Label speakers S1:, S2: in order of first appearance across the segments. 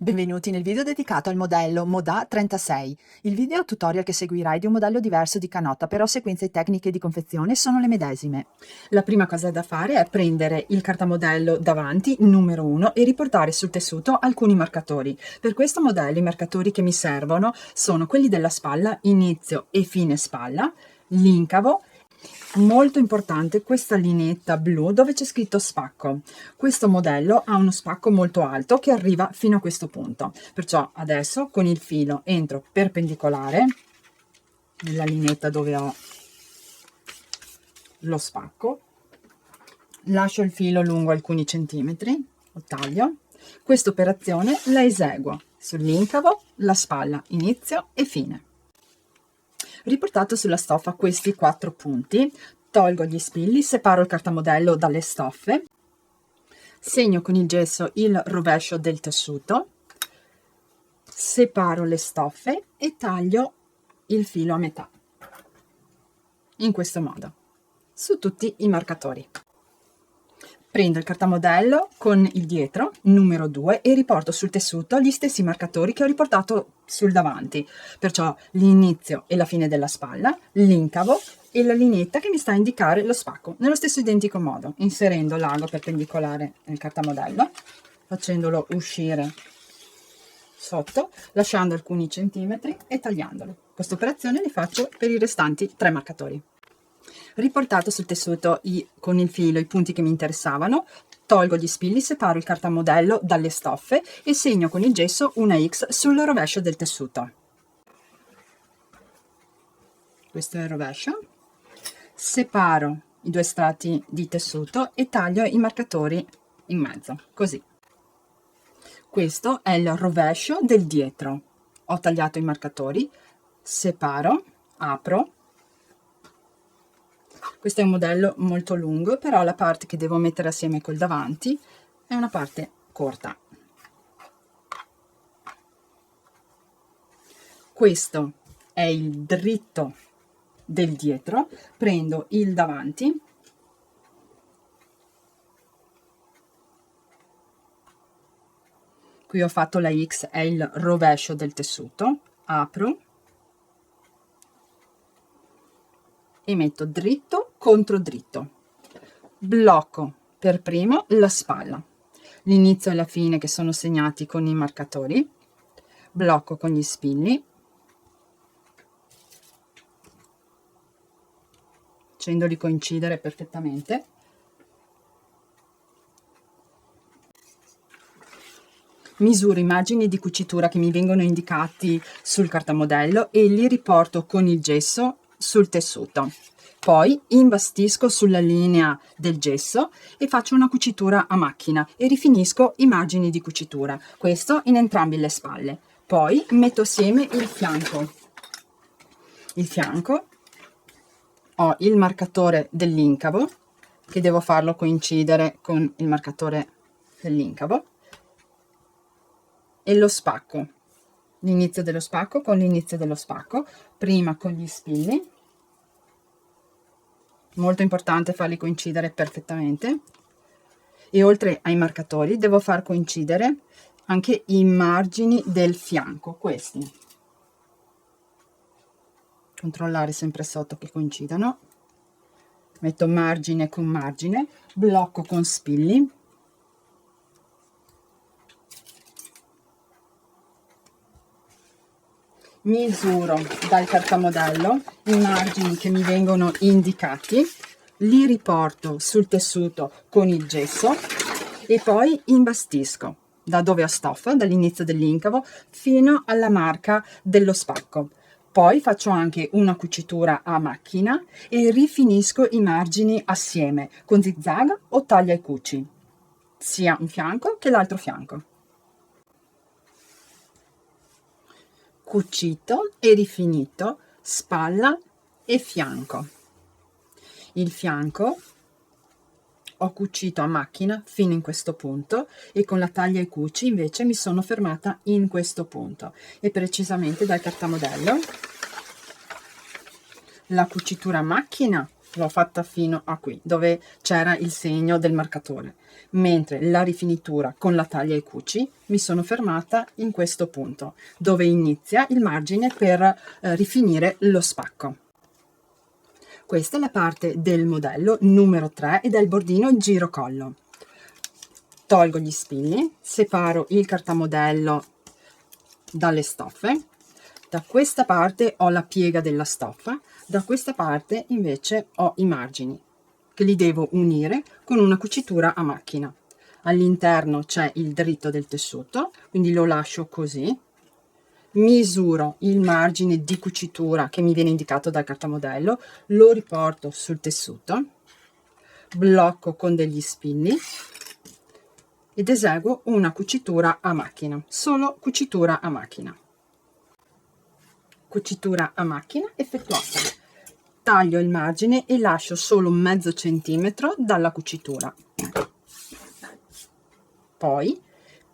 S1: Benvenuti nel video dedicato al modello Moda 36. Il video tutorial che seguirai di un modello diverso di canotta, però sequenze e tecniche di confezione sono le medesime. La prima cosa da fare è prendere il cartamodello davanti, numero 1, e riportare sul tessuto alcuni marcatori. Per questo modello i marcatori che mi servono sono quelli della spalla, inizio e fine spalla, l'incavo. Molto importante questa lineetta blu dove c'è scritto spacco. Questo modello ha uno spacco molto alto che arriva fino a questo punto, perciò adesso con il filo entro perpendicolare nella lineetta dove ho lo spacco, lascio il filo lungo alcuni centimetri, lo taglio. Questa operazione la eseguo sull'incavo, la spalla, inizio e fine. Riportato sulla stoffa questi 4 punti, tolgo gli spilli, separo il cartamodello dalle stoffe, segno con il gesso il rovescio del tessuto, separo le stoffe e taglio il filo a metà, in questo modo, su tutti i marcatori. Prendo il cartamodello con il dietro, numero 2, e riporto sul tessuto gli stessi marcatori che ho riportato sul davanti, perciò l'inizio e la fine della spalla, l'incavo e la lineetta che mi sta a indicare lo spacco, nello stesso identico modo, inserendo l'ago perpendicolare nel cartamodello, facendolo uscire sotto, lasciando alcuni centimetri e tagliandolo. Questa operazione li faccio per i restanti 3 marcatori. Riportato sul tessuto con il filo i punti che mi interessavano, tolgo gli spilli, separo il cartamodello dalle stoffe e segno con il gesso una X sul rovescio del tessuto. Questo è il rovescio. Separo i 2 strati di tessuto e taglio i marcatori in mezzo, così. Questo è il rovescio del dietro. Ho tagliato i marcatori, separo, apro. Questo è un modello molto lungo, però la parte che devo mettere assieme col davanti è una parte corta. Questo è il dritto del dietro, prendo il davanti, qui ho fatto la X, è il rovescio del tessuto, apro e metto dritto contro dritto, blocco per primo la spalla, l'inizio e la fine che sono segnati con i marcatori, blocco con gli spilli, facendoli coincidere perfettamente, misuro i margini di cucitura che mi vengono indicati sul cartamodello e li riporto con il gesso sul tessuto. Poi imbastisco sulla linea del gesso e faccio una cucitura a macchina e rifinisco i margini di cucitura, questo in entrambe le spalle. Poi metto assieme il fianco. Il fianco ho il marcatore dell'incavo che devo farlo coincidere con il marcatore dell'incavo e lo spacco, l'inizio dello spacco con l'inizio dello spacco, prima con gli spilli, molto importante farli coincidere perfettamente, e oltre ai marcatori devo far coincidere anche i margini del fianco, questi, controllare sempre sotto che coincidano, metto margine con margine, blocco con spilli, misuro dal cartamodello i margini che mi vengono indicati, li riporto sul tessuto con il gesso e poi imbastisco da dove ho stoffa, dall'inizio dell'incavo fino alla marca dello spacco. Poi faccio anche una cucitura a macchina e rifinisco i margini assieme con zigzag o taglia e cuci, sia un fianco che l'altro fianco. Cucito e rifinito spalla e fianco. Il fianco ho cucito a macchina fino in questo punto e con la taglia e cuci invece mi sono fermata in questo punto e precisamente dal cartamodello la cucitura a macchina l'ho fatta fino a qui dove c'era il segno del marcatore, mentre la rifinitura con la taglia e cuci mi sono fermata in questo punto dove inizia il margine per rifinire lo spacco. Questa è la parte del modello numero 3 ed è il bordino girocollo. Tolgo gli spilli, separo il cartamodello dalle stoffe. Da questa parte ho la piega della stoffa, da questa parte invece ho i margini che li devo unire con una cucitura a macchina. All'interno c'è il dritto del tessuto, quindi lo lascio così. Misuro il margine di cucitura che mi viene indicato dal cartamodello, lo riporto sul tessuto, blocco con degli spilli ed eseguo una cucitura a macchina, solo cucitura a macchina. Cucitura a macchina effettuata. Taglio il margine e lascio solo mezzo centimetro dalla cucitura. Poi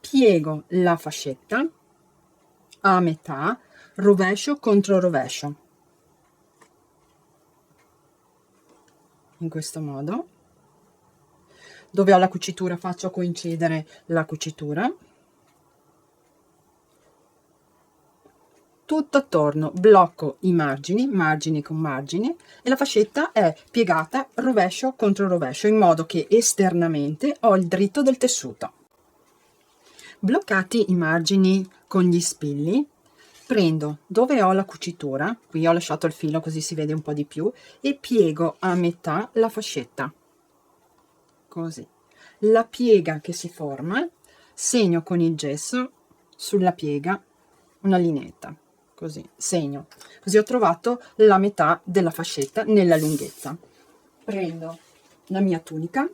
S1: piego la fascetta a metà, rovescio contro rovescio, in questo modo. Dove ho la cucitura faccio coincidere la cucitura. Tutto attorno blocco i margini, margine con margine, e la fascetta è piegata rovescio contro rovescio in modo che esternamente ho il dritto del tessuto. Bloccati i margini con gli spilli, prendo dove ho la cucitura, qui ho lasciato il filo così si vede un po' di più, e piego a metà la fascetta, così. La piega che si forma, segno con il gesso sulla piega una lineetta, così, segno. Così ho trovato la metà della fascetta nella lunghezza. Prendo la mia tunica.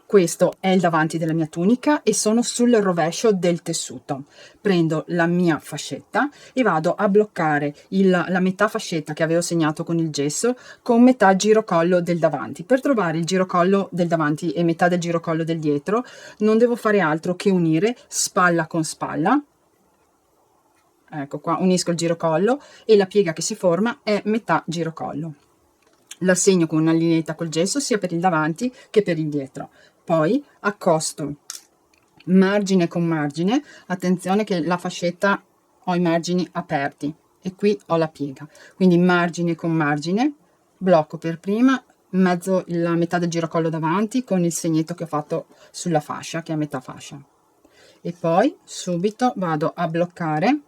S1: Questo è il davanti della mia tunica e sono sul rovescio del tessuto. Prendo la mia fascetta e vado a bloccare la metà fascetta che avevo segnato con il gesso con metà girocollo del davanti. Per trovare il girocollo del davanti e metà del girocollo del dietro non devo fare altro che unire spalla con spalla. Ecco qua, unisco il girocollo e la piega che si forma è metà girocollo. La segno con una lineetta col gesso sia per il davanti che per il dietro. Poi accosto margine con margine, attenzione che la fascetta ho i margini aperti e qui ho la piega, quindi margine con margine, blocco per prima la metà del girocollo davanti con il segnetto che ho fatto sulla fascia, che è a metà fascia, e poi subito vado a bloccare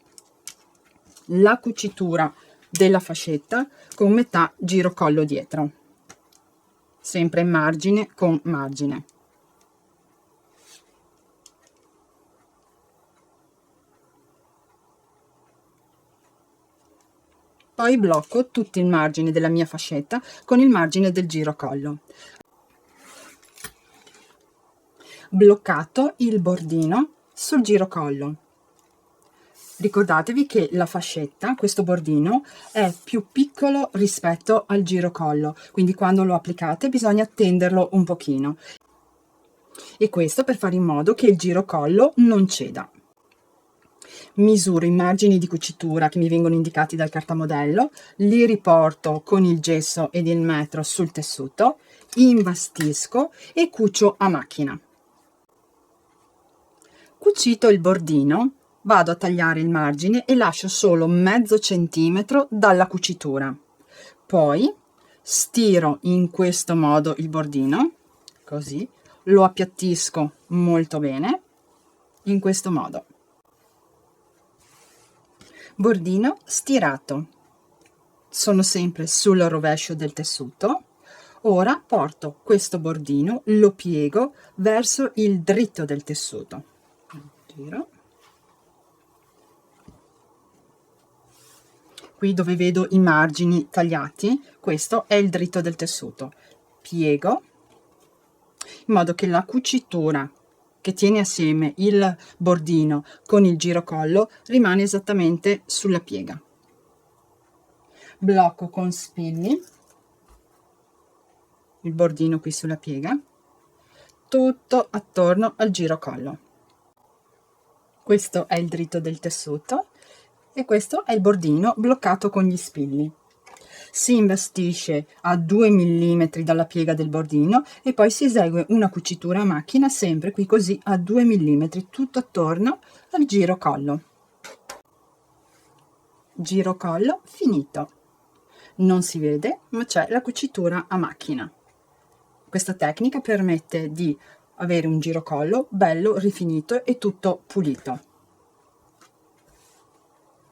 S1: la cucitura della fascetta con metà girocollo dietro, sempre margine con margine. Poi blocco tutto il margine della mia fascetta con il margine del girocollo. Bloccato il bordino sul girocollo. Ricordatevi che la fascetta, questo bordino, è più piccolo rispetto al girocollo, quindi quando lo applicate bisogna tenderlo un pochino. E questo per fare in modo che il girocollo non ceda. Misuro i margini di cucitura che mi vengono indicati dal cartamodello, li riporto con il gesso ed il metro sul tessuto, imbastisco e cucio a macchina. Cucito il bordino, vado a tagliare il margine e lascio solo mezzo centimetro dalla cucitura. Poi stiro in questo modo il bordino, così, lo appiattisco molto bene, in questo modo. Bordino stirato. Sono sempre sul rovescio del tessuto. Ora porto questo bordino, lo piego verso il dritto del tessuto. Giro. Qui dove vedo i margini tagliati, questo è il dritto del tessuto. Piego in modo che la cucitura che tiene assieme il bordino con il girocollo rimane esattamente sulla piega. Blocco con spilli il bordino qui sulla piega, tutto attorno al girocollo. Questo è il dritto del tessuto e questo è il bordino bloccato con gli spilli. si imbastisce a 2 mm dalla piega del bordino e poi si esegue una cucitura a macchina sempre qui così a 2 mm tutto attorno al giro collo. Giro collo finito. Non si vede, ma c'è la cucitura a macchina. Questa tecnica permette di avere un giro collo bello rifinito e tutto pulito.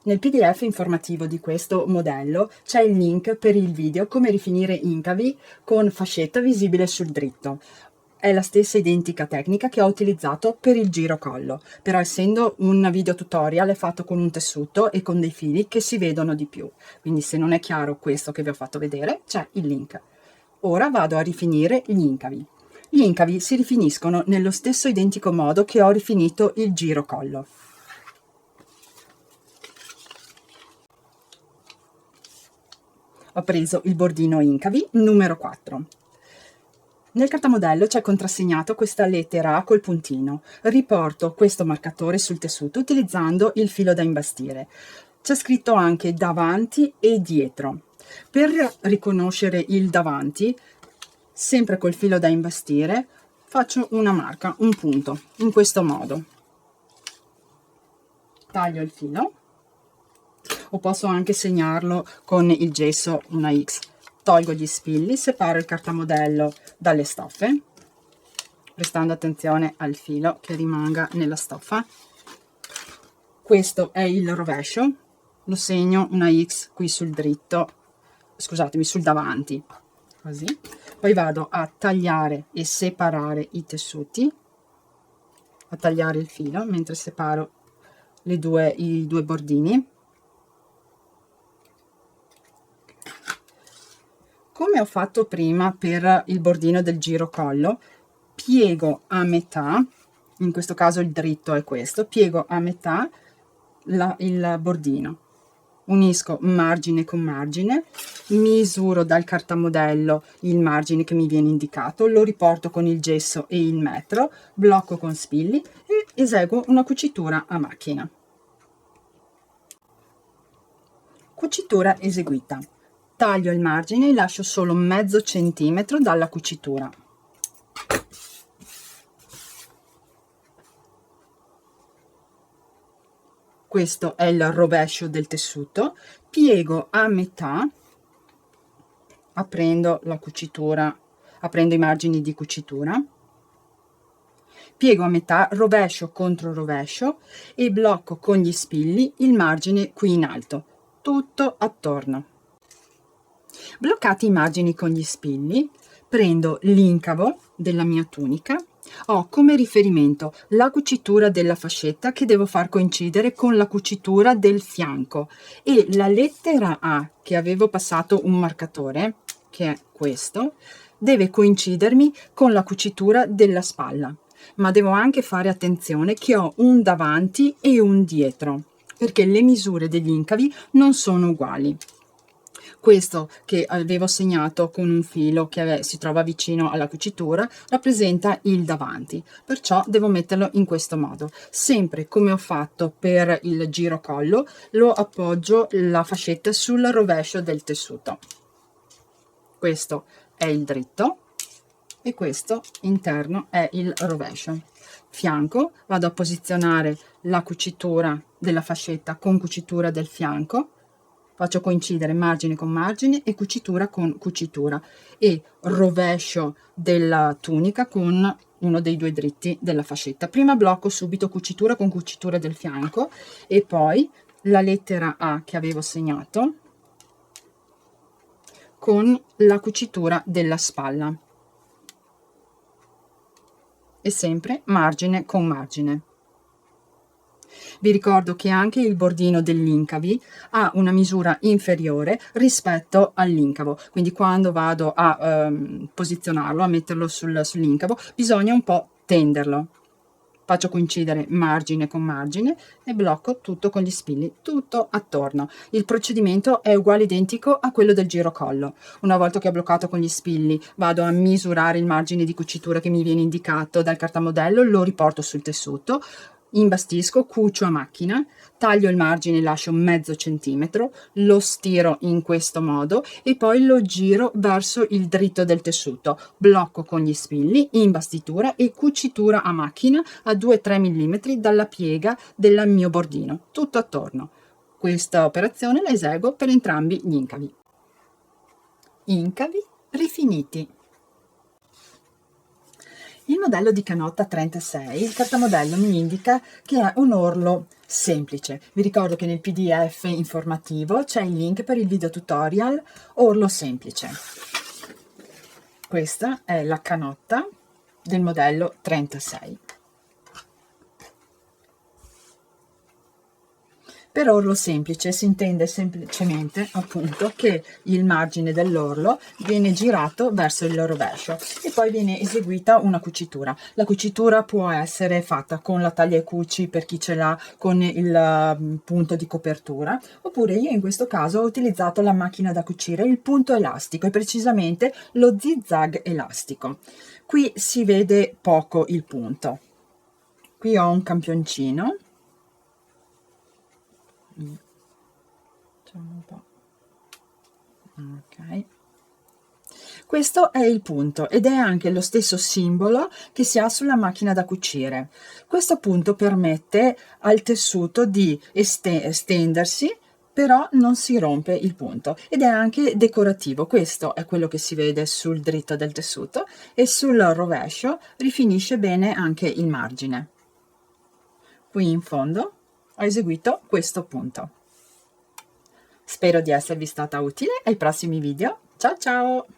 S1: Nel PDF informativo di questo modello c'è il link per il video come rifinire incavi con fascetta visibile sul dritto. È la stessa identica tecnica che ho utilizzato per il giro collo, però essendo un video tutorial è fatto con un tessuto e con dei fili che si vedono di più, quindi se non è chiaro questo che vi ho fatto vedere c'è il link. Ora vado a rifinire gli incavi. Gli incavi si rifiniscono nello stesso identico modo che ho rifinito il giro collo. Ho preso il bordino incavi numero 4. Nel cartamodello c'è contrassegnato questa lettera A col puntino. Riporto questo marcatore sul tessuto utilizzando il filo da imbastire. C'è scritto anche davanti e dietro. Per riconoscere il davanti, sempre col filo da imbastire, faccio una marca, un punto, in questo modo. Taglio il filo, o posso anche segnarlo con il gesso una X. Tolgo gli spilli, separo il cartamodello dalle stoffe, prestando attenzione al filo che rimanga nella stoffa. Questo è il rovescio, lo segno una X qui sul dritto, scusatemi, sul davanti, così. Poi vado a tagliare e separare i tessuti, a tagliare il filo mentre separo i due bordini. Come ho fatto prima per il bordino del giro collo, piego a metà, in questo caso il dritto è questo, piego a metà il bordino, unisco margine con margine, misuro dal cartamodello il margine che mi viene indicato, lo riporto con il gesso e il metro, blocco con spilli e eseguo una cucitura a macchina. Cucitura eseguita. Taglio il margine e lascio solo mezzo centimetro dalla cucitura. Questo è il rovescio del tessuto. Piego a metà, aprendo la cucitura, aprendo i margini di cucitura. Piego a metà, rovescio contro rovescio e blocco con gli spilli il margine qui in alto, tutto attorno. Bloccati i margini con gli spilli, prendo l'incavo della mia tunica, ho come riferimento la cucitura della fascetta che devo far coincidere con la cucitura del fianco e la lettera A che avevo passato un marcatore, che è questo, deve coincidermi con la cucitura della spalla, ma devo anche fare attenzione che ho un davanti e un dietro, perché le misure degli incavi non sono uguali. Questo che avevo segnato con un filo che si trova vicino alla cucitura rappresenta il davanti, perciò devo metterlo in questo modo. Sempre come ho fatto per il giro collo, lo appoggio la fascetta sul rovescio del tessuto. Questo è il dritto e questo interno è il rovescio. Fianco, vado a posizionare la cucitura della fascetta con cucitura del fianco, faccio coincidere margine con margine e cucitura con cucitura e rovescio della tunica con uno dei due dritti della fascetta. Prima blocco subito cucitura con cucitura del fianco e poi la lettera A che avevo segnato con la cucitura della spalla e sempre margine con margine. Vi ricordo che anche il bordino degli incavi ha una misura inferiore rispetto all'incavo, quindi quando vado a posizionarlo, a metterlo sull'incavo, bisogna un po' tenderlo. Faccio coincidere margine con margine e blocco tutto con gli spilli, tutto attorno. Il procedimento è uguale identico a quello del giro collo. Una volta che ho bloccato con gli spilli, vado a misurare il margine di cucitura che mi viene indicato dal cartamodello, lo riporto sul tessuto, Imbastisco, cucio a macchina, taglio il margine, lascio mezzo centimetro, lo stiro in questo modo e poi lo giro verso il dritto del tessuto, blocco con gli spilli, imbastitura e cucitura a macchina a 2-3 mm dalla piega del mio bordino, tutto attorno. Questa operazione la eseguo per entrambi gli incavi. Incavi rifiniti. Il modello di canotta 36, il cartamodello mi indica che è un orlo semplice. Vi ricordo che nel PDF informativo c'è il link per il video tutorial orlo semplice. Questa è la canotta del modello 36. Per orlo semplice si intende semplicemente appunto che il margine dell'orlo viene girato verso il rovescio e poi viene eseguita una cucitura. La cucitura può essere fatta con la taglia e cuci per chi ce l'ha con il punto di copertura, oppure io in questo caso ho utilizzato la macchina da cucire, il punto elastico e precisamente lo zig-zag elastico. Qui si vede poco il punto. Qui ho un campioncino. Facciamo un po'. Ok, questo è il punto ed è anche lo stesso simbolo che si ha sulla macchina da cucire. Questo punto permette al tessuto di estendersi, però non si rompe il punto ed è anche decorativo. Questo è quello che si vede sul dritto del tessuto e sul rovescio rifinisce bene anche il margine. Qui in fondo ho eseguito questo punto. Spero di esservi stata utile ai prossimi video. Ciao ciao!